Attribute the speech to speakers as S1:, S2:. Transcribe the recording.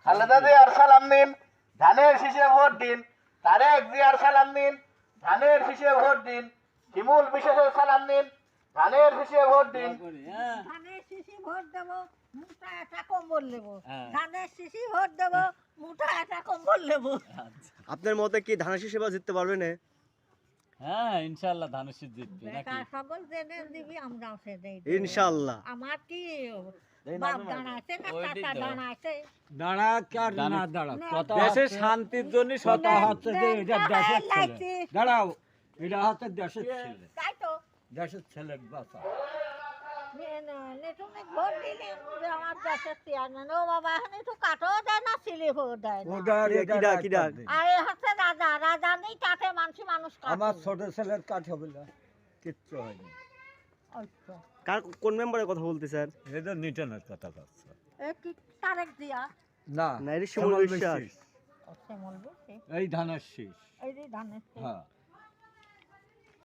S1: খালেদা জিয়ার সালাম নিন, ধানের শীষে ভোট দিন। তারেক জিয়ার সালাম নিন, ধানের শীষে ভোট দিন। শিমুল বিশেষের সালাম নিন, ধানের শীষে ভোট দিন।
S2: ধানের শীষে ভোট দেব, মুঠা একটা কম্বল নেব। ধানের শীষে ভোট দেব, মুঠা একটা কম্বল নেব।
S3: আপনার মতে কি ধানের শীষ এবার জিততে পারবে না?
S4: হ্যাঁ ইনশাআল্লাহ ধানের শীষ জিতবে নাকি?
S2: বেকার সকল জেনে দিবি আমরাও সে দেই।
S3: ইনশাআল্লাহ।
S2: আমার কি বাপ দাঁড়াইছে না চাচা দাঁড়াইছে?
S5: দাঁড়া কার না দাঁড়া
S4: কথা
S5: দেশের শান্তির জন্য সতা হচ্ছে যে এটা দেশের ছেলে দাঁড়াও এটা হচ্ছে দেশের ছেলে
S2: তাই তো
S5: দেশের ছেলের বাচ্চা
S2: নেটুনে ভোট দিলেন যে আমার দেশের চেয়ারম্যান ও বাবা এখানে তো কাটও দেয় না সিলি ভোট দেয় না।
S5: ওটার
S3: কিডা কিডা
S2: আর এ হচ্ছে রাজা রাজা নেই কাটে মানুষ কাটে।
S5: আমার ছোট ছেলের কাঠ হবে না কিচ্ছু হয়নি
S2: আচ্ছা
S3: কার কোন মেম্বারের কথা বলতে স্যার?
S5: এটা নিটনের কথা বলছে
S2: এ কি তারেক দিয়া
S5: না
S3: না, এটা শিমুল বিশ্বাস।
S5: শীষ।
S2: সে বলবে
S5: এই ধানের শীষ
S2: এই যে ধানের শীষ।
S5: হ্যাঁ